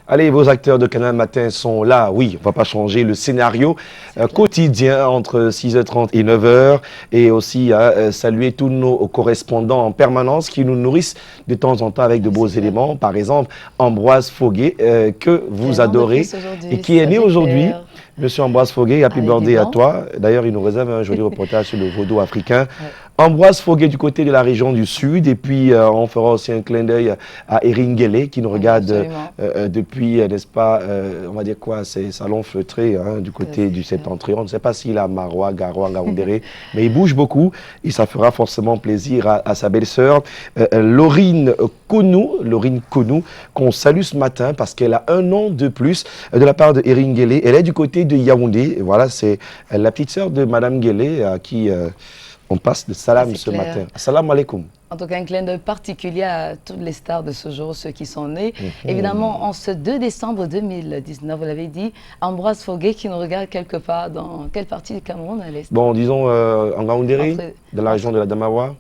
Allez, vos acteurs de Canal Matin sont là. Oui, on ne va pas changer le scénario quotidien entre 6h30 et 9h. Et aussi saluer tous nos correspondants en permanence qui nous nourrissent de temps en temps avec de beaux éléments. Par exemple, Ambroise Foguet, que vous adorez et qui est né aujourd'hui. Monsieur Ambroise Foguet, happy birthday à toi. D'ailleurs, il nous réserve un joli reportage sur le vaudou africain. Ouais. Ambroise Foguet du côté de la région du Sud. Et puis, on fera aussi un clin d'œil à Erin Guélé qui nous regarde depuis, n'est-ce pas, on va dire quoi, c'est salon feutré du côté du septentrion. On ne sait pas s'il a Marois, Garoua, Ngaoundéré, mais il bouge beaucoup et ça fera forcément plaisir à sa belle-sœur, Laurine Konou, qu'on salue ce matin parce qu'elle a un an de plus de la part de Erin Guélé. Elle est du côté de Yaoundé. Et voilà, c'est la petite sœur de Madame Guélé à qui on passe le salam ce matin. Salam alaikum. En tout cas, un clin d'œil particulier à toutes les stars de ce jour, ceux qui sont nés. Évidemment, en ce 2 décembre 2019, vous l'avez dit, Ambroise Foguet qui nous regarde quelque part dans quelle partie du Cameroun à l'est? Bon, disons en Ngaoundéré, dans la région de la Damawa.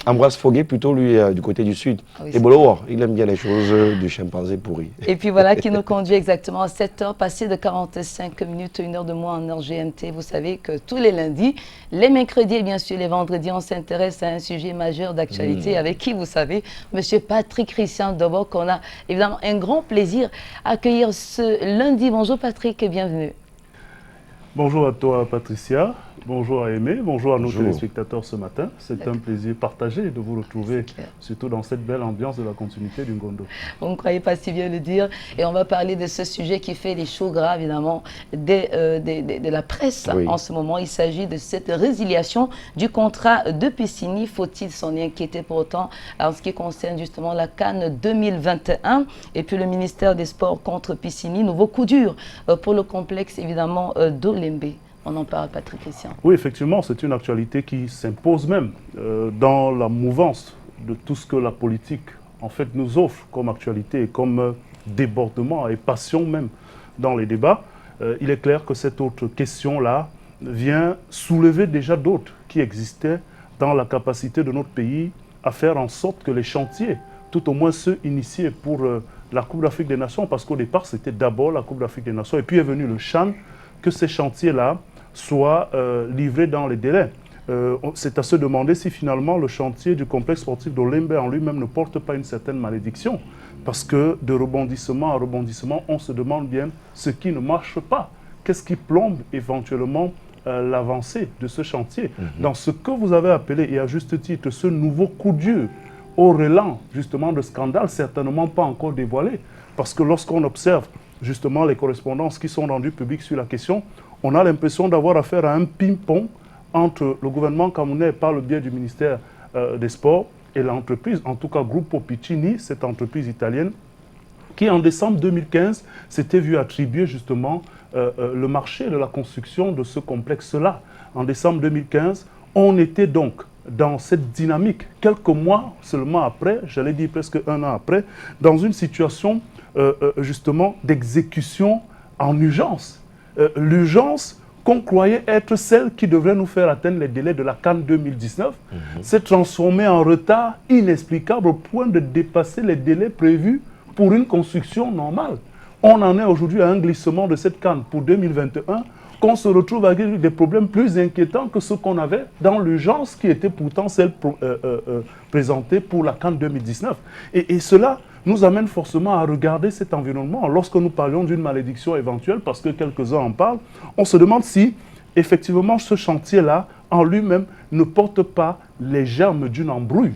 Ambroise Foguet, plutôt lui, du côté du sud. Oui, et Bolo, il aime bien les choses du chimpanzé pourri. Et puis voilà, qui nous conduit exactement à 7h, passé de 45 minutes, 1 heure de moins en heure GMT. Vous savez que tous les lundis, les mercredis et bien sûr les vendredis, on s'intéresse à un sujet majeur d'actualité. Avec qui, vous savez, M. Patrick Christian Dobo, qu'on a évidemment un grand plaisir à accueillir ce lundi. Bonjour Patrick et bienvenue. Bonjour à toi Patricia, bonjour à Aimé, bonjour à nos téléspectateurs ce matin. C'est un plaisir partagé de vous retrouver, surtout dans cette belle ambiance de la continuité du Ngondo. Vous ne croyez pas si bien le dire. Et on va parler de ce sujet qui fait les choux gras, évidemment, de la presse en ce moment. Il s'agit de cette résiliation du contrat de Piscini. Faut-il s'en inquiéter pour autant en ce qui concerne justement la CAN 2021? Et puis le ministère des Sports contre Piscini. Nouveau coup dur pour le complexe, évidemment, d'Olembe. On en parle, Patrick Christian. Oui, effectivement, c'est une actualité qui s'impose même dans la mouvance de tout ce que la politique, en fait, nous offre comme actualité et comme débordement et passion même dans les débats. Il est clair que cette autre question-là vient soulever déjà d'autres qui existaient dans la capacité de notre pays à faire en sorte que les chantiers, tout au moins ceux initiés pour la Coupe d'Afrique des Nations, parce qu'au départ, c'était d'abord la Coupe d'Afrique des Nations, et puis est venu le CHAN, que ces chantiers-là soient livrés dans les délais. C'est à se demander si finalement le chantier du complexe sportif d'Olembe en lui-même ne porte pas une certaine malédiction. Parce que de rebondissement à rebondissement, on se demande bien ce qui ne marche pas. Qu'est-ce qui plombe éventuellement l'avancée de ce chantier? Dans ce que vous avez appelé, et à juste titre, ce nouveau coup dur au relent justement de scandale, certainement pas encore dévoilé. Parce que lorsqu'on observe justement les correspondances qui sont rendues publiques sur la question, on a l'impression d'avoir affaire à un ping-pong entre le gouvernement camerounais par le biais du ministère des Sports et l'entreprise, en tout cas Gruppo Piccini, cette entreprise italienne, qui en décembre 2015 s'était vue attribuer justement le marché de la construction de ce complexe-là. En décembre 2015, on était donc dans cette dynamique, quelques mois seulement après, j'allais dire presque 1 an après, dans une situation justement d'exécution en urgence. L'urgence qu'on croyait être celle qui devrait nous faire atteindre les délais de la CAN 2019 s'est transformée en retard inexplicable au point de dépasser les délais prévus pour une construction normale. On en est aujourd'hui à un glissement de cette CAN pour 2021 qu'on se retrouve avec des problèmes plus inquiétants que ceux qu'on avait dans l'urgence qui était pourtant celle présentée pour la CAN 2019. Et cela nous amène forcément à regarder cet environnement. Lorsque nous parlions d'une malédiction éventuelle, parce que quelques-uns en parlent, on se demande si, effectivement, ce chantier-là, en lui-même, ne porte pas les germes d'une embrouille,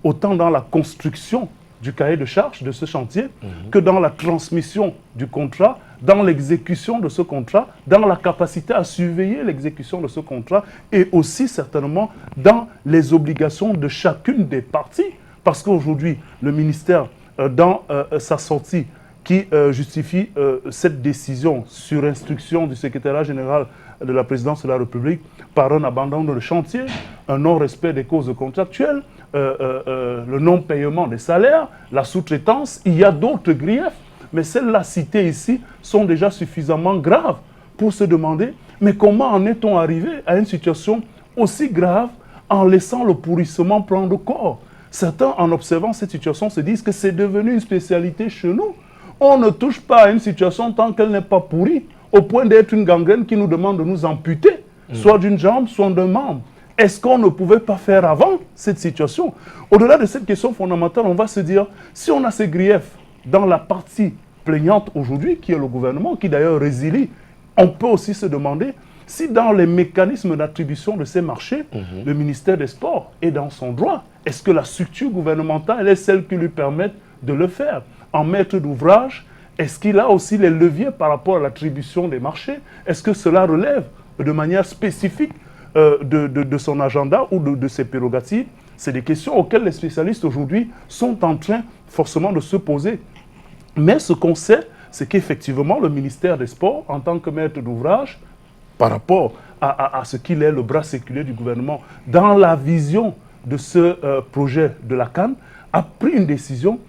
autant dans la construction du cahier de charges de ce chantier que dans la transmission du contrat, dans l'exécution de ce contrat, dans la capacité à surveiller l'exécution de ce contrat et aussi certainement dans les obligations de chacune des parties. Parce qu'aujourd'hui, le ministère, dans sa sortie qui justifie cette décision sur instruction du secrétariat général de la présidence de la République par un abandon de chantier, un non-respect des causes contractuelles, le non-paiement des salaires, la sous-traitance, il y a d'autres griefs, mais celles-là citées ici sont déjà suffisamment graves pour se demander, mais comment en est-on arrivé à une situation aussi grave en laissant le pourrissement prendre corps? Certains, en observant cette situation, se disent que c'est devenu une spécialité chez nous. On ne touche pas à une situation tant qu'elle n'est pas pourrie, au point d'être une gangrène qui nous demande de nous amputer, soit d'une jambe, soit d'un membre. Est-ce qu'on ne pouvait pas faire avant cette situation? Au-delà de cette question fondamentale, on va se dire, si on a ces griefs dans la partie plaignante aujourd'hui, qui est le gouvernement, qui d'ailleurs résilie, on peut aussi se demander si dans les mécanismes d'attribution de ces marchés, le ministère des Sports est dans son droit. Est-ce que la structure gouvernementale est celle qui lui permet de le faire? En maître d'ouvrage, est-ce qu'il a aussi les leviers par rapport à l'attribution des marchés? Est-ce que cela relève de manière spécifique de son agenda ou de ses prérogatives? C'est des questions auxquelles les spécialistes aujourd'hui sont en train forcément de se poser. Mais ce qu'on sait, c'est qu'effectivement, le ministère des Sports, en tant que maître d'ouvrage, par rapport à ce qu'il est le bras séculaire du gouvernement, dans la vision de ce projet de la CAN, a pris une décision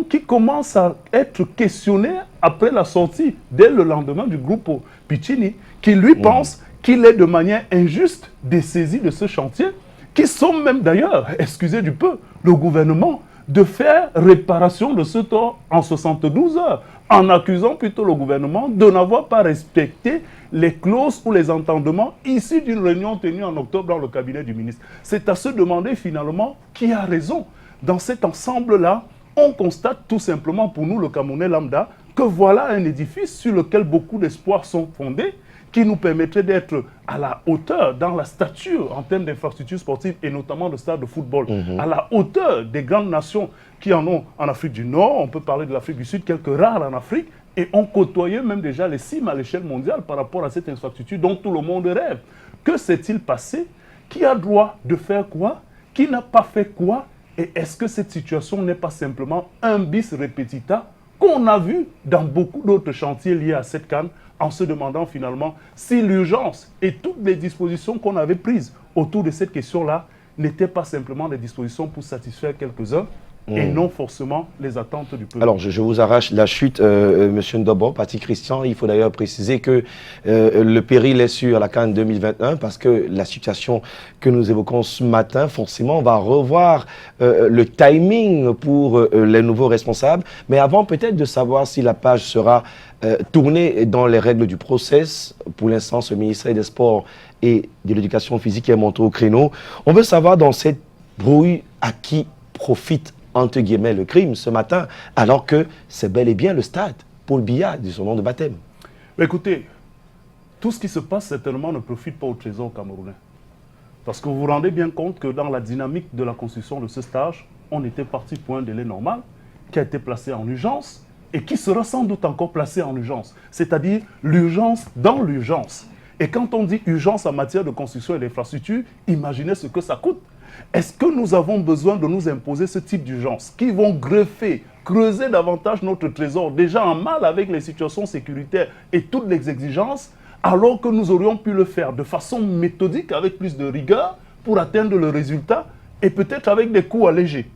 qui commence à être questionnée après la sortie, dès le lendemain, du groupe Piccini, qui lui pense qu'il est de manière injuste dessaisi de ce chantier, qui sont même d'ailleurs, excusez du peu, le gouvernement de faire réparation de ce tort en 72 heures, en accusant plutôt le gouvernement de n'avoir pas respecté les clauses ou les entendements issus d'une réunion tenue en octobre dans le cabinet du ministre. C'est à se demander finalement qui a raison. Dans cet ensemble-là, on constate tout simplement pour nous, le Camerounais lambda, que voilà un édifice sur lequel beaucoup d'espoirs sont fondés, qui nous permettrait d'être à la hauteur dans la stature en termes d'infrastructures sportives et notamment de stades de football, à la hauteur des grandes nations qui en ont en Afrique du Nord, on peut parler de l'Afrique du Sud, quelques rares en Afrique, et on côtoyait même déjà les cimes à l'échelle mondiale par rapport à cette infrastructure dont tout le monde rêve. Que s'est-il passé? Qui a droit de faire quoi? Qui n'a pas fait quoi? Et est-ce que cette situation n'est pas simplement un bis repetita qu'on a vu dans beaucoup d'autres chantiers liés à cette CAN, en se demandant finalement si l'urgence et toutes les dispositions qu'on avait prises autour de cette question-là n'étaient pas simplement des dispositions pour satisfaire quelques-uns et non forcément les attentes du peuple. Alors, je vous arrache la chute, Monsieur Ndobo, Patrick Christian. Il faut d'ailleurs préciser que le péril est sur la CAN 2021 parce que la situation que nous évoquons ce matin, forcément, on va revoir le timing pour les nouveaux responsables. Mais avant peut-être de savoir si la page sera tournée dans les règles du process, pour l'instant, ce ministère des Sports et de l'Éducation physique est monté au créneau. On veut savoir dans cette brouille à qui profite entre guillemets le crime ce matin, alors que c'est bel et bien le stade Paul Biya de son nom de baptême. Mais écoutez, tout ce qui se passe certainement ne profite pas au trésor camerounais. Parce que vous vous rendez bien compte que dans la dynamique de la construction de ce stage, on était parti pour un délai normal qui a été placé en urgence et qui sera sans doute encore placé en urgence. C'est-à-dire l'urgence dans l'urgence. Et quand on dit urgence en matière de construction et d'infrastructure, imaginez ce que ça coûte. Est-ce que nous avons besoin de nous imposer ce type d'urgence qui vont greffer, creuser davantage notre trésor, déjà en mal avec les situations sécuritaires et toutes les exigences, alors que nous aurions pu le faire de façon méthodique, avec plus de rigueur, pour atteindre le résultat, et peut-être avec des coûts allégés.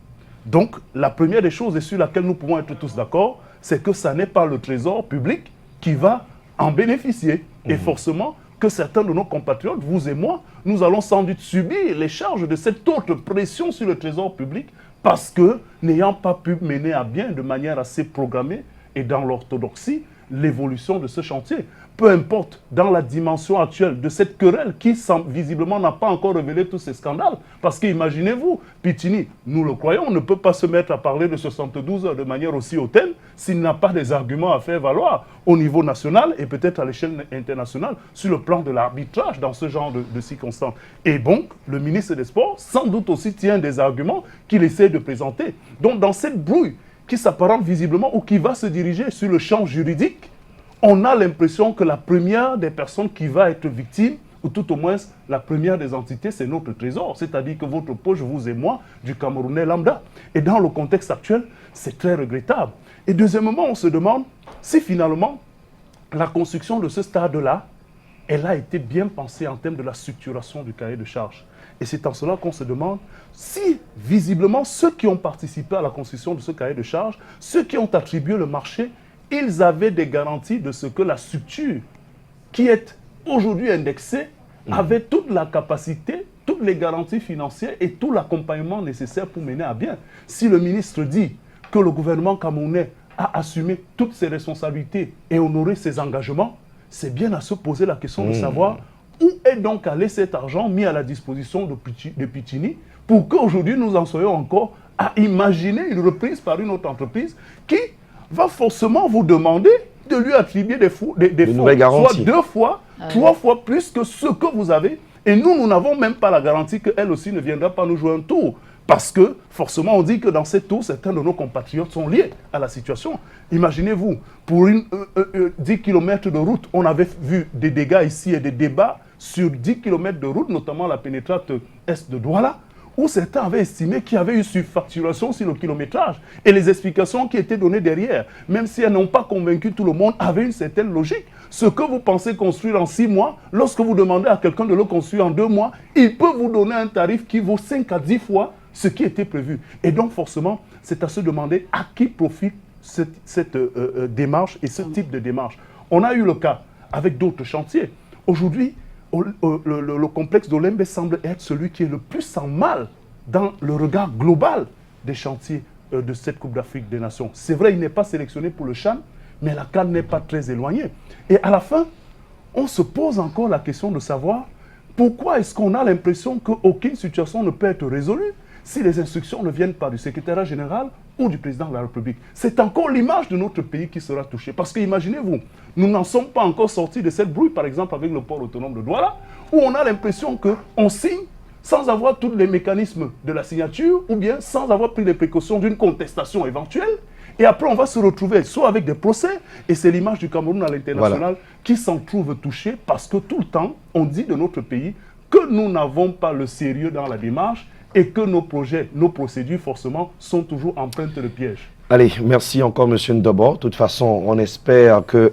Donc, la première des choses et sur laquelle nous pouvons être tous d'accord, c'est que ça n'est pas le trésor public qui va en bénéficier. Et forcément, que certains de nos compatriotes, vous et moi, nous allons sans doute subir les charges de cette autre pression sur le trésor public parce que, n'ayant pas pu mener à bien de manière assez programmée et dans l'orthodoxie, l'évolution de ce chantier. Peu importe dans la dimension actuelle de cette querelle qui visiblement n'a pas encore révélé tous ces scandales. Parce qu'imaginez-vous, Piccini, nous le croyons, on ne peut pas se mettre à parler de 72 heures de manière aussi hautaine s'il n'a pas des arguments à faire valoir au niveau national et peut-être à l'échelle internationale sur le plan de l'arbitrage dans ce genre de circonstances. Et donc, le ministre des Sports, sans doute aussi, tient des arguments qu'il essaie de présenter. Donc, dans cette brouille qui s'apparente visiblement ou qui va se diriger sur le champ juridique, on a l'impression que la première des personnes qui va être victime, ou tout au moins la première des entités, c'est notre trésor. C'est-à-dire que votre poche, vous et moi, du Camerounais lambda. Et dans le contexte actuel, c'est très regrettable. Et deuxièmement, on se demande si finalement, la construction de ce stade-là, elle a été bien pensée en termes de la structuration du cahier de charges. Et c'est en cela qu'on se demande si, visiblement, ceux qui ont participé à la construction de ce cahier de charges, ceux qui ont attribué le marché, ils avaient des garanties de ce que la structure qui est aujourd'hui indexée avait toute la capacité, toutes les garanties financières et tout l'accompagnement nécessaire pour mener à bien. Si le ministre dit que le gouvernement camerounais à assumer toutes ses responsabilités et honorer ses engagements, c'est bien à se poser la question de savoir où est donc allé cet argent mis à la disposition de Pichini pour qu'aujourd'hui nous en soyons encore à imaginer une reprise par une autre entreprise qui va forcément vous demander de lui attribuer des fonds, soit 2 fois, 3 fois plus que ce que vous avez. Et nous n'avons même pas la garantie qu'elle aussi ne viendra pas nous jouer un tour. Parce que, forcément, on dit que dans cette tour, certains de nos compatriotes sont liés à la situation. Imaginez-vous, pour 10 km de route, on avait vu des dégâts ici et des débats sur 10 km de route, notamment la pénétrante est de Douala, où certains avaient estimé qu'il y avait eu surfacturation sur le kilométrage. Et les explications qui étaient données derrière, même si elles n'ont pas convaincu tout le monde, avaient une certaine logique. Ce que vous pensez construire en 6 mois, lorsque vous demandez à quelqu'un de le construire en 2 mois, il peut vous donner un tarif qui vaut 5 à 10 fois ce qui était prévu. Et donc, forcément, c'est à se demander à qui profite cette démarche et ce type de démarche. On a eu le cas avec d'autres chantiers. Aujourd'hui, le complexe d'Olembe semble être celui qui est le plus en mal dans le regard global des chantiers de cette Coupe d'Afrique des Nations. C'est vrai, il n'est pas sélectionné pour le CHAN, mais la CAN n'est pas très éloignée. Et à la fin, on se pose encore la question de savoir pourquoi est-ce qu'on a l'impression qu'aucune situation ne peut être résolue si les instructions ne viennent pas du secrétariat général ou du président de la République. C'est encore l'image de notre pays qui sera touchée. Parce que imaginez-vous, nous n'en sommes pas encore sortis de cette brouille, par exemple avec le port autonome de Douala, où on a l'impression qu'on signe sans avoir tous les mécanismes de la signature, ou bien sans avoir pris les précautions d'une contestation éventuelle. Et après, on va se retrouver soit avec des procès, et c'est l'image du Cameroun à l'international qui s'en trouve touchée, parce que tout le temps, on dit de notre pays que nous n'avons pas le sérieux dans la démarche, et que nos projets, nos procédures, forcément, sont toujours empreintes de pièges. Allez, merci encore, Monsieur Ndobo. De toute façon, on espère que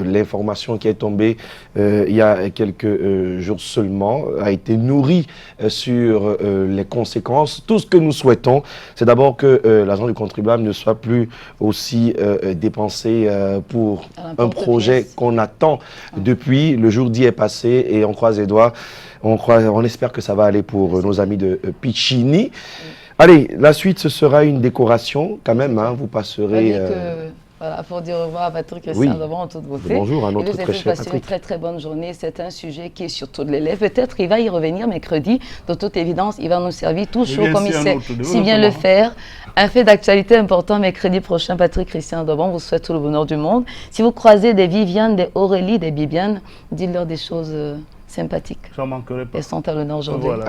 l'information qui est tombée il y a quelques jours seulement a été nourrie sur les conséquences. Tout ce que nous souhaitons, c'est d'abord que l'argent du contribuable ne soit plus aussi dépensé pour un projet qu'on attend depuis. Le jour dit est passé et on croise les doigts. On espère que ça va aller pour nos amis de Pichini. Allez, la suite, ce sera une décoration quand même. Hein, vous passerez... Voilà, pour dire au revoir à Patrick Christian Ndobo en toute beauté. Bonjour à notre très cher Patrick. Une très très bonne journée. C'est un sujet qui est sur toutes les lèvres. Peut-être il va y revenir mercredi. De toute évidence, il va nous servir tout chaud comme il sait si bien le faire. Un fait d'actualité important mercredi prochain, Patrick Christian Ndobo. On vous souhaite tout le bonheur du monde. Si vous croisez des Viviane, des Aurélie, des Bibiane, dites-leur des choses... sympathiques. J'en manquerai pas. Elles sont à l'honneur aujourd'hui. Voilà.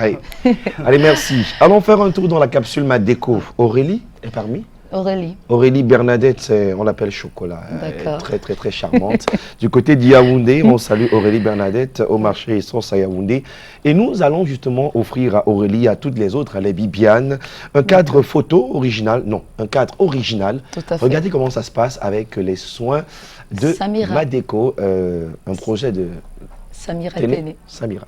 Allez, merci. Allons faire un tour dans la capsule Madeco. Aurélie est parmi? Aurélie. Aurélie Bernadette, on l'appelle Chocolat. D'accord. Très, très, très charmante. Du côté d'Yaoundé, on salue Aurélie Bernadette au marché Essence à Yaoundé. Et nous allons justement offrir à Aurélie, à toutes les autres, à les Bibiane, un cadre photo original. Non, un cadre original. Tout à fait. Regardez comment ça se passe avec les soins de Samira. Madeco, un projet de Samira télé. Téné. Samira.